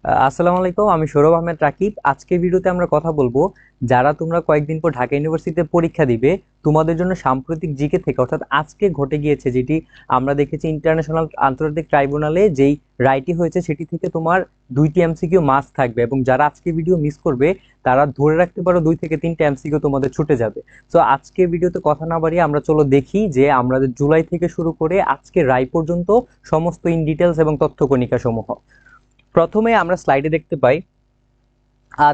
আসসালামু আলাইকুম, আমি সৌরভ আহমেদ রাকিব। আজকের ভিডিওতে আমরা কথা বলবো যারা তোমরা কয়েকদিন পর ঢাকা ইউনিভার্সিটিতে পরীক্ষা দিবে, তোমাদের জন্য সাম্প্রতিক জিকে থেকে অর্থাৎ আজকে ঘটে গিয়েছে যেটি আমরা দেখেছি ইন্টারন্যাশনাল আন্তর্জাতিক ট্রাইব্যুনালে যেই রায়টি হয়েছে সেটি থেকে তোমার 2টি এমসিকিউ মাস্ট থাকবে এবং যারা আজকে ভিডিও মিস করবে তারা ধরে রাখতে পারো 2 থেকে 3টে এমসিকিউ তোমাদের ছুটে যাবে। তো আজকে ভিডিওতে কথা না বাড়িয়ে আমরা চলো দেখি যে আমাদের জুলাই থেকে শুরু করে আজকে রায় পর্যন্ত সমস্ত ইন ডিটেলস এবং তথ্য কণিকা সমূহ। প্রথমে আমরা স্লাইডে দেখতে পাই,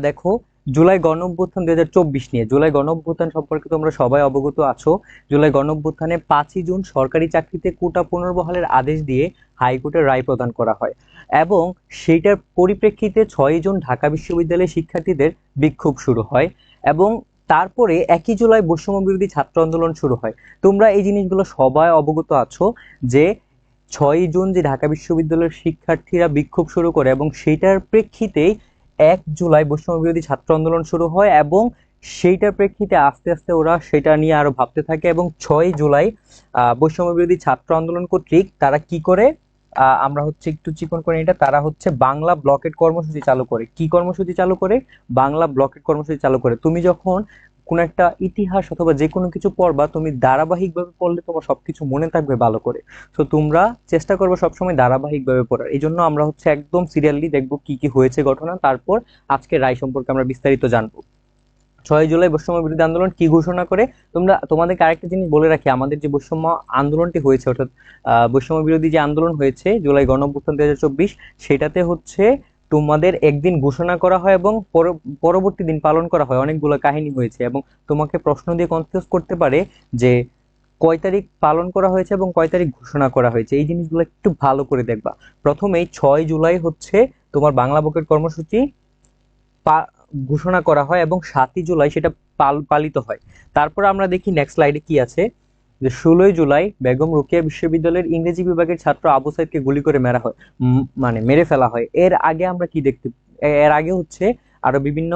দেখো, জুলাই গণ অভ্যুত্থান 2024 নিয়ে। জুলাই গণ অভ্যুত্থান সম্পর্কে তোমরা সবাই অবগত আছো। জুলাই গণ অভ্যুত্থানে 5ই জুন সরকারি চাকরিতে কোটা পুনর্বহালের আদেশ দিয়ে হাইকোর্টের রায় প্রদান করা হয় এবং সেইটার পরিপ্রেক্ষিতে 6ই জুন ঢাকা বিশ্ববিদ্যালয়ের শিক্ষার্থীদের বিক্ষোভ শুরু হয় এবং তারপরে 1 জুলাই বৈষম্য বিরোধী ছাত্র আন্দোলন শুরু হয়। তোমরা এই জিনিসগুলো সবাই অবগত আছো যে 6ই জুন যে ঢাকা বিশ্ববিদ্যালয়ের শিক্ষার্থীরা বিক্ষোভ শুরু করে এবং সেইটার প্রেক্ষিতেই 1 জুলাই বৈষম্য বিরোধী ছাত্র আন্দোলন শুরু হয় এবং সেইটার প্রেক্ষিতে আস্তে আস্তে ওরা সেটা নিয়ে আরো ভাবতে থাকে এবং 6ই জুলাই বৈষম্য বিরোধী ছাত্র আন্দোলন কর্তৃক তারা কি করে, আমরা হচ্ছে একটু চিকন করে এটা, তারা হচ্ছে বাংলা ব্লকেট কর্মসূচি চালু করে। কি কর্মসূচি চালু করে? বাংলা ব্লকেট কর্মসূচি চালু করে। তুমি যখন কোন একটা ইতিহাস অথবা যে কোনো কিছু পড়বা, তুমি ধারাবাহিকভাবে পড়লে তোমার সবকিছু মনে থাকবে ভালো করে। তো তোমরা চেষ্টা করবে সবসময় ধারাবাহিকভাবে পড়ার। এই জন্য আমরা হচ্ছে একদম সিরিয়ালি দেখবো কি কি হয়েছে ঘটনা, তারপর আজকে রায় সম্পর্কে আমরা বিস্তারিত জানবো। 6ই জুলাই বৈষম্য বিরোধী আন্দোলন কি ঘোষণা করে? তোমাদেরকে আরেকটা জিনিস বলে রাখি, আমাদের যে বৈষম্য আন্দোলনটি হয়েছে অর্থাৎ বৈষম্য বিরোধী যে আন্দোলন হয়েছে জুলাই গণ অভ্যুত্থান 2024, সেটাতে হচ্ছে তোমাদের একদিন ঘোষণা করা হয় এবং পরবর্তী দিন পালন করা হয়। অনেকগুলো কাহিনী হয়েছে এবং তোমাকে প্রশ্ন দিয়ে কনফিউজ করতে পারে যে কয় তারিখ পালন করা হয়েছে এবং কয় তারিখ ঘোষণা করা হয়েছে। এই জিনিসগুলো একটু ভালো করে দেখবা। প্রথমেই 6 জুলাই হচ্ছে তোমার বাংলা ব্লকেট কর্মসূচি ঘোষণা করা হয় এবং 7ই জুলাই সেটা পালিত হয়। তারপর আমরা দেখি নেক্সট স্লাইডে কি আছে, যে 16ই জুলাই বেগম রোকেয়া বিশ্ববিদ্যালয়ের ইংরেজি বিভাগের ছাত্র আবু সাইদকে গুলি করে মেরা হয়, মানে মেরে ফেলা হয়। এর আগে আমরা কি দেখতে, এর আগে হচ্ছে আরো বিভিন্ন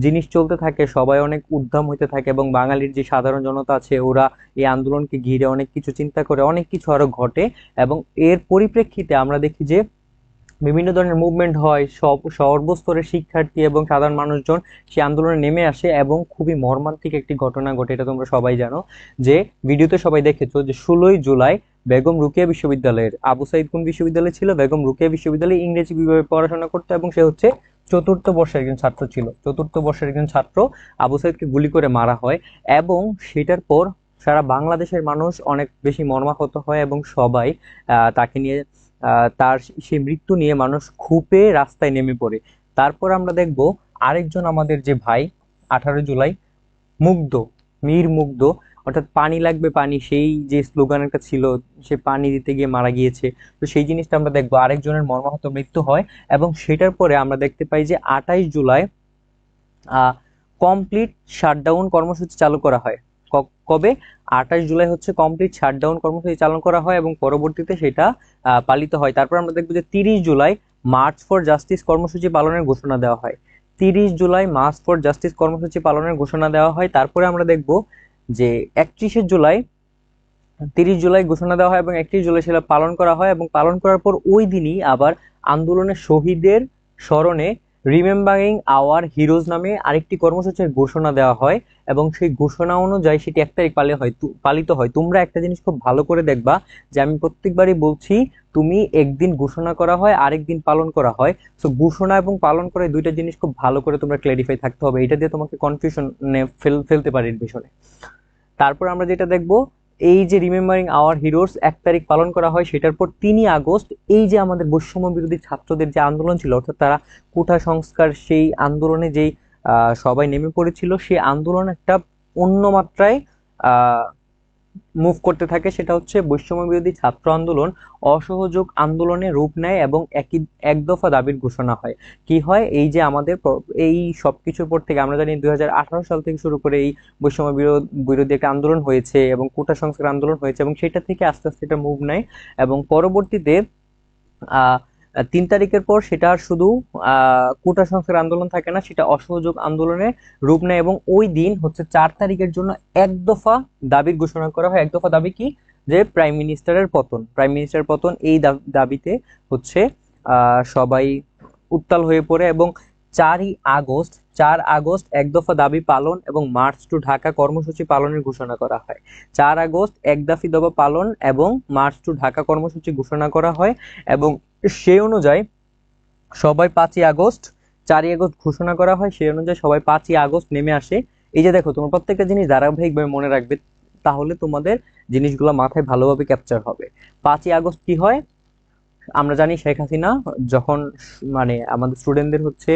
জিনিস চলতে থাকে, সবাই অনেক উদ্দাম হইতে থাকে এবং বাঙালির যে সাধারণ জনতা আছে ওরা এই আন্দোলনকে ঘিরে অনেক কিছু চিন্তা করে, অনেক কিছু আরো ঘটে এবং এর পরিপ্রেক্ষিতে আমরা দেখি যে বিভিন্ন ধরনের মুভমেন্ট হয়, সর্বস্তরের শিক্ষার্থী এবং সাধারণ মানুষজন সেই আন্দোলনে নেমে আসে এবং খুবই মর্মান্তিক একটি ঘটনা ঘটে। এটা তোমরা সবাই জানো, যে ভিডিওতে সবাই দেখেছো যে 16ই জুলাই বেগম রোকেয়া বিশ্ববিদ্যালয়ের, আবু সাইদ কোন বিশ্ববিদ্যালয় ছিল? বেগম রোকেয়া বিশ্ববিদ্যালয়ে ইংরেজি বিভাগে পড়াশোনা করতো এবং সে হচ্ছে চতুর্থ বর্ষের একজন ছাত্র ছিল। চতুর্থ বর্ষের একজন ছাত্র আবু সাইদকে গুলি করে মারা হয় এবং সেটার পর সারা বাংলাদেশের মানুষ অনেক বেশি মর্মাহত হয় এবং সবাই তাকে নিয়ে, তার সেই মৃত্যু নিয়ে মানুষ ক্ষোভে রাস্তায় নেমে পড়ে। তারপর আমরা দেখব আরেকজন আমাদের যে ভাই, 18 জুলাই মুগ্ধ, মীর মুগ্ধ, অর্থাৎ পানি লাগবে পানি, সেই যে স্লোগান একটা ছিল, সে পানি দিতে গিয়ে মারা গিয়েছে। তো সেই জিনিসটা আমরা দেখবো, আরেকজনের মর্মাহত মৃত্যু হয় এবং সেটার পরে আমরা দেখতে পাই যে 28 জুলাই কমপ্লিট শাটডাউন কর্মসূচি চালু করা হয়। কবে? 28 জুলাই হচ্ছে কমপ্লিট শাটডাউন কর্মসূচি চালু করা হয় এবং পরবর্তীতে সেটা পালিত হয়। তারপর আমরা দেখবো যে 30 জুলাই মার্চ ফর জাস্টিস কর্মসূচি পালনের ঘোষণা দেওয়া হয়। 30 জুলাই মার্চ ফর জাস্টিস কর্মসূচি পালনের ঘোষণা দেওয়া হয়। তারপরে আমরা দেখব যে 31 জুলাই, 30 জুলাই ঘোষণা দেওয়া হয় এবং 31 জুলাই সেটা পালন করা হয় এবং পালন করার পর ওই দিনই আবার আন্দোলনের শহীদদের স্মরণে রিমেম্বারিং আওয়ার হিরোজ নামে আরেকটি কর্মসূচির ঘোষণা দেওয়া হয় এবং সেই ঘোষণা অনুযায়ী সেটি 1 তারিখ পালিত হয়। তোমরা একটা জিনিস খুব ভালো করে দেখবা, যে আমি প্রত্যেকবারই বলছি, তুমি একদিন ঘোষণা করা হয় আরেকদিন পালন করা হয়। তো ঘোষণা এবং পালন করে দুইটা জিনিস খুব ভালো করে তোমরা ক্লারিফাই থাকতে হবে, এটা দিয়ে তোমাকে কনফিউশনে ফেলতে পারে এডমিশনে। তারপর আমরা যেটা দেখব, এই যে রিমেম্বারিং আওয়ার হিরোস 1 তারিখ পালন করা হয়, সেটার পর 3ই আগস্ট এই যে আমাদের বৈষম্য বিরোধী ছাত্রদের যে আন্দোলন ছিল, অর্থাৎ তারা কোটা সংস্কার, সেই আন্দোলনে যেই সবাই নেমে পড়েছিল, সেই আন্দোলন একটা অন্য মাত্রায় আহ মুভ করতে থাকে। সেটা হচ্ছে বৈষম্য বিরোধী ছাত্র আন্দোলন অসহযোগ আন্দোলনে রূপ নেয় এবং এক দফা দাবির ঘোষণা হয়। কি হয়? এই যে আমাদের এই সবকিছুর পর থেকে আমরা জানি 2018 সাল থেকে শুরু করে এই বৈষম্য বিরোধী একটা আন্দোলন হয়েছে এবং কোটা সংস্কার আন্দোলন হয়েছে এবং সেটা থেকে আস্তে আস্তে এটা মুভ নেয় এবং পরবর্তীতে আহ 3 তারিখের পর সেটা আর শুধু কোটা সংস্কার আন্দোলন থাকে না, সেটা অসহযোগ আন্দোলনে রূপ নেয় এবং ওই দিন হচ্ছে 4 তারিখের জন্য এক দফা দাবির ঘোষণা করা হয়। এক দফা দাবি কি? যে প্রাইম মিনিস্টারের পতন, প্রাইম মিনিস্টারের পতন। এই দাবিতে হচ্ছে সবাই উত্তাল হয়ে পড়ে এবং 4 আগস্ট এক দফা দাবি পালন এবং মার্চ টু ঢাকা কর্মসূচি পালনের ঘোষণা করা হয়। 4 আগস্ট এক দফা দাবি পালন এবং মার্চ টু ঢাকা কর্মসূচি ঘোষণা করা হয় এবং সেই অনুযায়ী সবাই 5 আগস্ট 4 আগস্ট ঘোষণা করা হয়, সেই অনুযায়ী সবাই 5 আগস্ট নেমে আসে। এই যে দেখো, তোমার প্রত্যেকটা জিনিস ধারাবাহিকভাবে মনে রাখবে, তাহলে তোমাদের জিনিসগুলো মাথায় ভালোভাবে ক্যাপচার হবে। 5 আগস্ট কি হয়? আমরা জানি শেখ হাসিনা যখন মানে আমাদের স্টুডেন্টদের হচ্ছে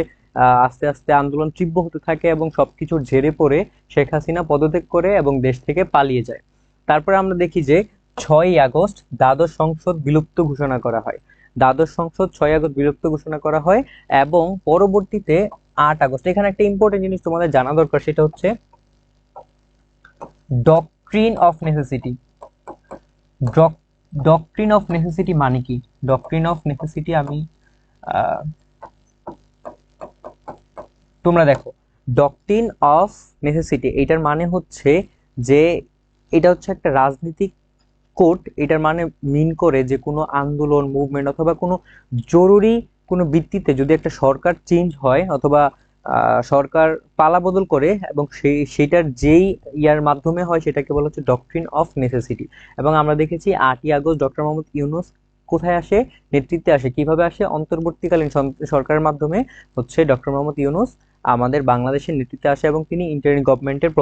আস্তে আস্তে আন্দোলন তীব্র হতে থাকে এবং সবকিছুর ঝেড়ে পড়ে শেখ হাসিনা পদত্যাগ করে এবং দেশ থেকে পালিয়ে যায়। তারপরে আমরা দেখি যে 6 আগস্ট দ্বাদশ সংসদ বিলুপ্ত ঘোষণা করা হয়। দ্বাদশ সংসদ 6 আগস্ট বিলুপ্ত ঘোষণা করা হয় এবং পরবর্তীতে 8 আগস্ট, এখানে একটা ইম্পর্টেন্ট জিনিস তোমাদের জানা দরকার, সেটা হচ্ছে doctrine of necessity. Doctrine of necessity মানে কি? ডক্ট্রিন অফ নেসেসিটি আমি তোমরা দেখো, ডক্ট্রিন অফ নেসেসিটি এটার মানে হচ্ছে যে এটা হচ্ছে একটা রাজনৈতিক কোড। এটার মানে মিন করে যে কোনো আন্দোলন, মুভমেন্ট অথবা কোনো জরুরি কোনো ভিত্তিতে যদি একটা সরকার চেঞ্জ হয় অথবা সরকার পালাবদল করে এবং সেটার যেই ইয়ার মাধ্যমে হয় সেটাকে বলা হচ্ছে ডক্ট্রিন অফ নেসেসিটি। এবং আমরা দেখেছি 8 আগস্ট ডক্টর মোহাম্মদ ইউনূস কোথায় আসে? নেতৃত্বে আসে। কিভাবে আসে? অন্তর্বর্তীকালীন সরকারের মাধ্যমে হচ্ছে ডক্টর মোহাম্মদ ইউনূস আমাদের বাংলাদেশের নেতৃত্বে আসে এবং তিনি ইন্টারিম গভর্নমেন্টের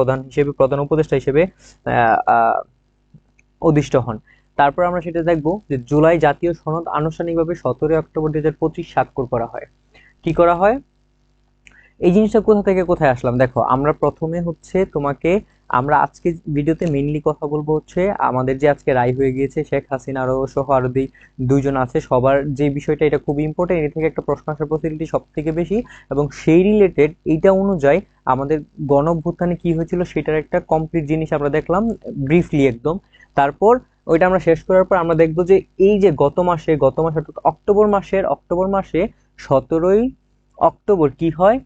প্রধান উপদেষ্টা হিসেবে অধিষ্ঠ হন। তারপর আমরা সেটা দেখব যে জুলাই জাতীয় সনদ আনুষ্ঠানিকভাবে 17 অক্টোবর 2025 স্বাক্ষর করা হয়। কি করা হয়? এই জিনিসটা কোথা থেকে কোথায় আসলাম? দেখো, আমরা প্রথমে হচ্ছে আমরা আজকে ভিডিওতে মেইনলি কথা বলবো হচ্ছে আমাদের যে আজকে রায় হয়ে গিয়েছে শেখ হাসিনা সহ আরো দুইজন আছে, সবার যে বিষয়টা, এটা খুব ইম্পর্টেন্ট। এর থেকে একটা প্রশ্ন আসার পসিবিলিটি সব থেকে বেশি এবং সেই রিলেটেড এইটা অনুযায়ী আমাদের গণঅভ্যুত্থানে কি হয়েছিল সেটার একটা কমপ্লিট জিনিস আমরা দেখলাম ব্রিফলি একদম। তারপর ওইটা আমরা শেষ করার পর আমরা দেখবো যে এই যে গত মাসে অর্থাৎ অক্টোবর মাসে 17 অক্টোবর কি হয়?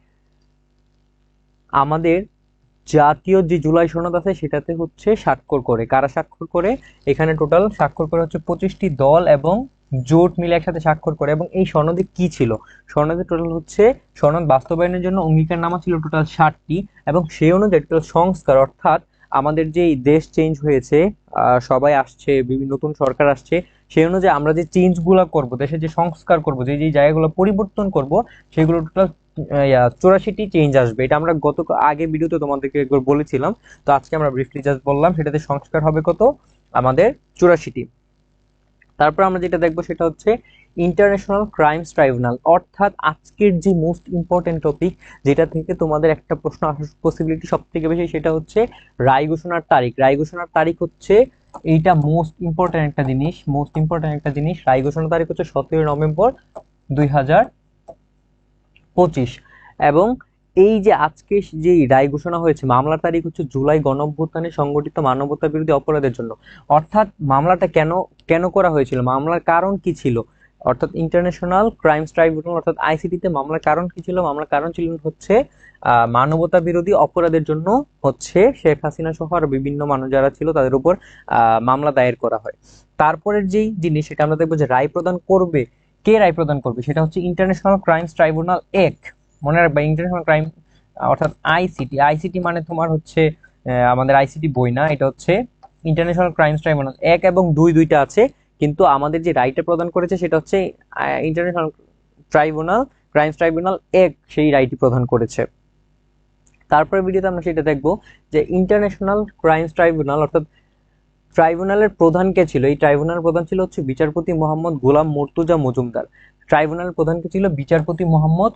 আমাদের জাতীয় যে জুলাই সনদ আছে সেটাতে হচ্ছে স্বাক্ষর করে। কারা স্বাক্ষর করে? এখানে টোটাল স্বাক্ষর করে হচ্ছে 25টি দল এবং জোট মিলে একসাথে স্বাক্ষর করে। এবং এই সনদে কি ছিল? সনদে টোটাল হচ্ছে সনদ বাস্তবায়নের জন্য অঙ্গীকারনামা ছিল টোটাল 60টি এবং সেই অনুযায়ী টোটাল সংস্কার, অর্থাৎ আমাদের যে দেশ চেঞ্জ হয়েছে, সবাই আসছে, বিভিন্ন নতুন সরকার আসছে, সেই অনুযায়ী আমরা যে চেঞ্জ গুলা করবো, দেশের যে সংস্কার করবো, যে যে জায়গাগুলো পরিবর্তন করব, সেগুলো টোটাল 84টি চেঞ্জ আসবে। এটা আমরা আগে ভিডিওতে তোমাদেরকে একবার বলেছিলাম, তো আজকে আমরা ব্রিফলি জাস্ট বললাম সেটাতে সংস্কার হবে কত? আমাদের 84টি। তারপর আমরা যেটা দেখবো সেটা হচ্ছে ইন্টারন্যাশনাল ক্রাইমস ট্রাইব্যুনাল, অর্থাৎ আজকের যে মোস্ট ইম্পর্টেন্ট টপিক, যেটা থেকে তোমাদের একটা প্রশ্ন আসার পসিবিলিটি সব থেকে বেশি, সেটা হচ্ছে রায় ঘোষণার তারিখ। রায় ঘোষণার তারিখ হচ্ছে এইটা মোস্ট ইম্পর্টেন্ট একটা জিনিস। রায় ঘোষণার তারিখ হচ্ছে 17 নভেম্বর 2025 এবং এই যে আজকে যে রায় ঘোষণা হয়েছে, মামলার তারিখ হচ্ছে জুলাই গণঅভ্যুত্থানে সংগঠিত মানবতা বিরোধী অপরাধের জন্য। অর্থাৎ মামলাটা কেন করা হয়েছিল, মামলার কারণ কি ছিল? অর্থাৎ ইন্টারন্যাশনাল ক্রাইমস ট্রাইব্যুনাল অর্থাৎ আইসিটিতে মামলার কারণ কি ছিল? মামলার কারণ ছিল হচ্ছে মানবতা বিরোধী অপরাধের জন্য হচ্ছে শেখ হাসিনা সহ আর বিভিন্ন মানুষ যারা ছিল তাদের উপর মামলা দায়ের করা হয়। তারপরের যেই জিনিস, সেটা আমরা দেখবো যে রায় প্রদান করবে কে? রায় প্রদান করবে সেটা হচ্ছে ইন্টারন্যাশনাল ক্রাইমস ট্রাইব্যুনাল এক। মনে রাখবা, ইন্টারন্যাশনাল ক্রাইম অর্থাৎ আইসিটি মানে তোমার হচ্ছে আমাদের আইসিটি বই না, এটা হচ্ছে ইন্টারন্যাশনাল ক্রাইমস ট্রাইব্যুনাল 1 এবং 2 দুইটা আছে, কিন্তু আমাদের যে রায়টা প্রদান করেছে সেটা হচ্ছে ইন্টারন্যাশনাল ক্রাইমস ট্রাইব্যুনাল 1, সেই রায়টি প্রদান করেছে। তারপরে ভিডিওতে আমরা সেটা দেখবো যে ইন্টারন্যাশনাল ক্রাইমস ট্রাইব্যুনাল অর্থাৎ ট্রাইব্যুনালের প্রধান কে ছিল? এই ট্রাইব্যুনাল প্রধান ছিল হচ্ছে বিচারপতি মোহাম্মদ গোলাম মুর্তুজা মজুমদার। ট্রাইব্যুনাল প্রধান কে ছিল? বিচারপতি মোহাম্মদ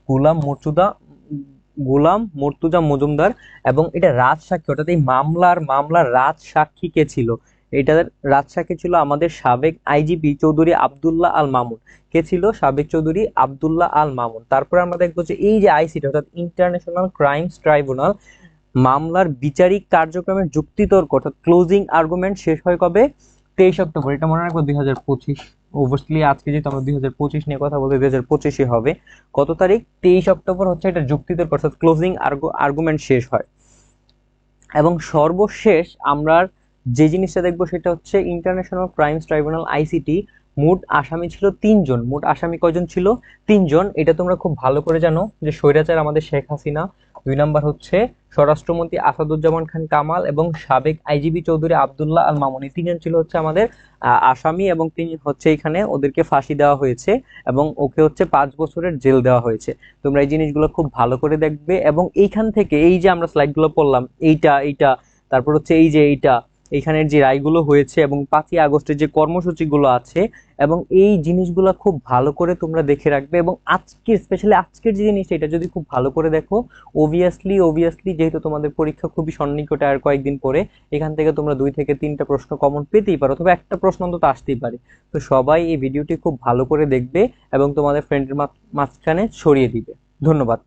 গোলাম মুর্তুজা মজুমদার। এবং এটা রাজসাক্ষী, অর্থাৎ এই মামলার রাজসাক্ষী কে ছিল? এটার রাজসাক্ষী ছিল আমাদের সাবেক আইজিপি চৌধুরী আব্দুল্লাহ আল মামুন। কে ছিল? সাবেক চৌধুরী আব্দুল্লাহ আল মামুন। তারপরে আমরা দেখবো যে এই যে আইসিটি অর্থাৎ ইন্টারন্যাশনাল ক্রাইমস ট্রাইব্যুনাল, মামলার বিচারিক কার্যক্রমের যুক্তিতর্ক অর্থাৎ ক্লোজিং আর্গুমেন্ট শেষ হয় কবে? 23 অক্টোবর। এটা মনে রাখবো 2025। অবভিয়াসলি আজকে যেহেতু আমরা 2025 নিয়ে কথা বলতে, 2025 হবে। কত তারিখ? 23 অক্টোবর হচ্ছে এটা যুক্তিতর্ক অর্থাৎ ক্লোজিং আর্গুমেন্ট শেষ হয়। এবং সর্বশেষ আমরা যে জিনিসটা দেখবো সেটা হচ্ছে ইন্টারন্যাশনাল ক্রাইমস ট্রাইব্যুনাল আইসিটি মোট আসামি ছিল 3 জন। মোট আসামি কয়জন ছিল? 3 জন। এটা তোমরা খুব ভালো করে জানো যে স্বৈরাচার আমাদের শেখ হাসিনা, 2 নাম্বার হচ্ছে স্বরাষ্ট্রমন্ত্রী আসাদুজ্জামান খান কামাল এবং সাবেক আইজিপি চৌধুরী আব্দুল্লাহ আল মামুন, এই 3 জন ছিল হচ্ছে আমাদের আসামি, এবং তিনি হচ্ছে এখানে ওদেরকে ফাঁসি দেওয়া হয়েছে এবং ওকে হচ্ছে 5 বছরের জেল দেওয়া হয়েছে। তোমরা এই জিনিসগুলো খুব ভালো করে দেখবে, এবং এইখান থেকে এই যে আমরা স্লাইডগুলো পড়লাম, এইটা এইটা তারপর হচ্ছে এই যে এইটা, এইখানের যে রায়গুলো হয়েছে এবং 5ই আগস্টের যে কর্মসূচিগুলো আছে, এবং এই জিনিসগুলো খুব ভালো করে তোমরা দেখে রাখবে। এবং আজকে স্পেশালি আজকের যে জিনিসটা, এটা যদি খুব ভালো করে দেখো, অবভিয়াসলি যেহেতু তোমাদের পরীক্ষা খুবই সন্নিকটে আর কয়েকদিন পরে, এখান থেকে তোমরা 2 থেকে 3টা প্রশ্ন কমন পেতেই পারো, অথবা একটা প্রশ্ন অন্তত আসতেই পারে। তো সবাই এই ভিডিওটি খুব ভালো করে দেখবে এবং তোমাদের ফ্রেন্ডের মাঝখানে ছড়িয়ে দিবে। ধন্যবাদ।